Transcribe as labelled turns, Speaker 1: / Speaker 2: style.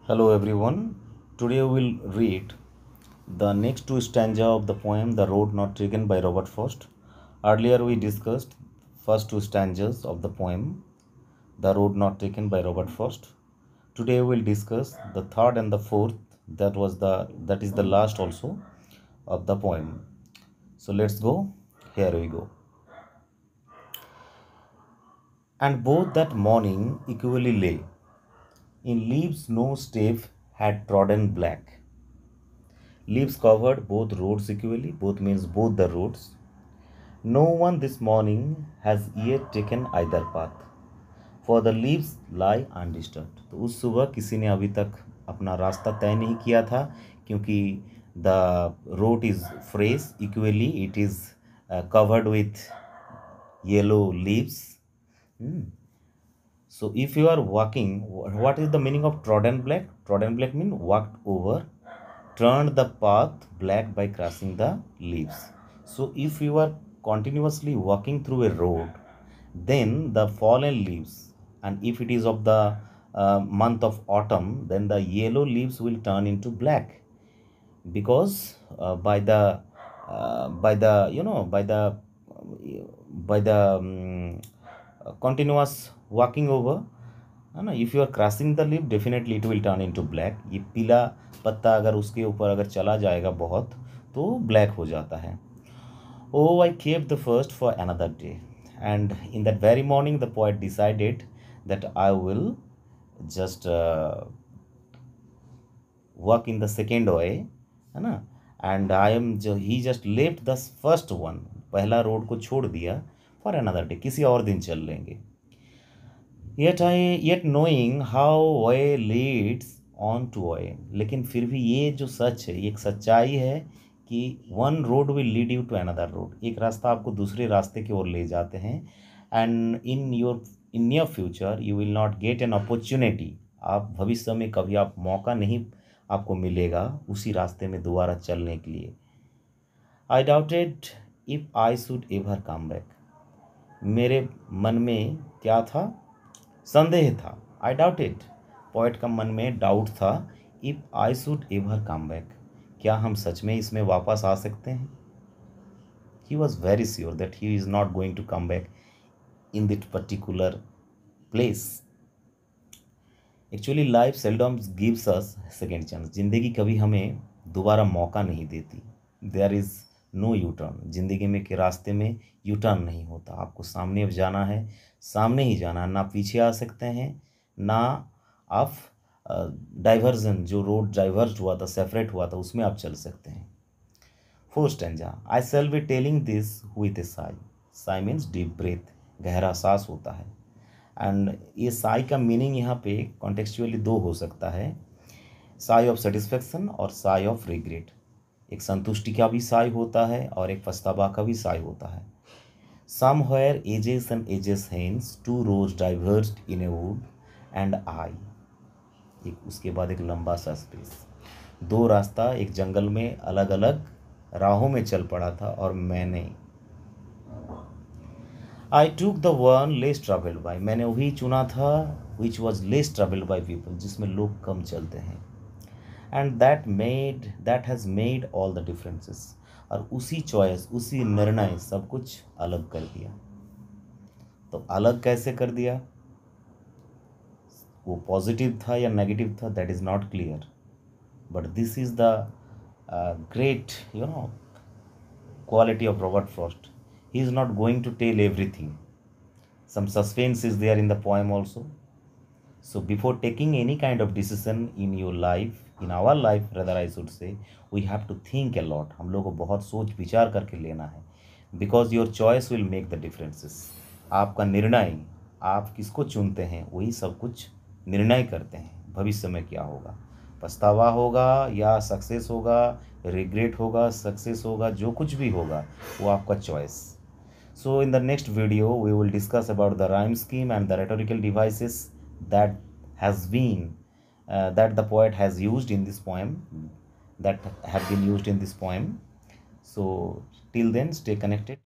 Speaker 1: Hello everyone. Today we will read the next two stanza of the poem The Road Not Taken by Robert Frost. Earlier we discussed first two stanzas of the poem The Road Not Taken by Robert Frost. Today we will discuss the third and the fourth, that is the last also of the poem. So let's go. Here we go. And both that morning equally lay in leaves no stave had trodden black. Leaves covered both roads equally, both means both the roads. No one this morning has yet taken either path, for the leaves lie undisturbed. तो उस सुबह किसी ने अभी तक अपना रास्ता तय नहीं किया था, क्योंकि the road is fresh, equally it is covered with yellow leaves. So if you are walking, what is the meaning of trodden black? Trodden black means walked over, turned the path black by crossing the leaves. So if you are continuously walking through a road, then the fallen leaves, and if it is of the month of autumn, then the yellow leaves will turn into black, because by the continuous walking over, है ना, if you are crossing the lip definitely it will turn into black. ये पीला पत्ता अगर उसके ऊपर अगर चला जाएगा बहुत, तो ब्लैक हो जाता है. Oh I kept the first for another day, and in that very morning the poet decided that I will just work in the second way, है ना. And he just left the first one, पहला road को छोड़ दिया, for another day, किसी और दिन चल लेंगे. yet knowing how way leads on to way, लेकिन फिर भी ये जो सच है, ये एक सच्चाई है कि one road will lead you to another road, एक रास्ता आपको दूसरे रास्ते की ओर ले जाते हैं. And in near future you will not get an opportunity, आप भविष्य में कभी आप मौका नहीं आपको मिलेगा उसी रास्ते में दोबारा चलने के लिए. आई doubted if I should ever come back, मेरे मन में क्या था? संदेह था. आई डाउटेड, पोएट का मन में डाउट था. If I should ever come back, क्या हम सच में इसमें वापस आ सकते हैं? He was very sure that he is not going to come back in that particular place. Actually life seldom gives us second chance, जिंदगी कभी हमें दोबारा मौका नहीं देती. There is no U turn, जिंदगी में के रास्ते में यू टर्न नहीं होता. आपको सामने जाना है, सामने ही जाना है, ना पीछे आ सकते हैं, ना आप डाइवर्जन, जो रोड डाइवर्ज हुआ था, सेपरेट हुआ था, उसमें आप चल सकते हैं. Fourth stanza, I shall be telling this with a sigh. Sigh means deep breath, गहरा सांस होता है. एंड ये साई का मीनिंग यहाँ पे कॉन्टेक्चुअली दो हो सकता है, साई ऑफ सेटिस्फेक्शन और साई ऑफ रिग्रेट. एक संतुष्टि का भी साई होता है और एक पछतावा का भी साई होता है. Somewhere ages and ages hence two roads diverged in a wood and I, एक उसके बाद एक लंबा सा स्पेस, दो रास्ता एक जंगल में अलग अलग राहों में चल पड़ा था, और मैंने I took the one less travelled by, मैंने वही चुना था which was less travelled by people, जिसमें लोग कम चलते हैं. And that has made all the differences, और उसी चॉइस, उसी निर्णय सब कुछ अलग कर दिया. तो अलग कैसे कर दिया? वो पॉजिटिव था या नेगेटिव था, that is not clear, but this is the great quality of Robert Frost. He is not going to tell everything. Some suspense is there in the poem also. So before taking any kind of decision in your life, in our life rather I should say, we have to think a lot. हम लोग को बहुत सोच विचार करके लेना है, because your choice will make the differences. आपका निर्णय, आप किसको चुनते हैं, वही सब कुछ निर्णय करते हैं भविष्य में क्या होगा. पछतावा होगा या सक्सेस होगा, रिग्रेट होगा, सक्सेस होगा, जो कुछ भी होगा वो आपका choice. So in the next video we will discuss about the rhyme scheme and the rhetorical devices that has been that the poet has used in this poem, that have been used in this poem. So till then, stay connected.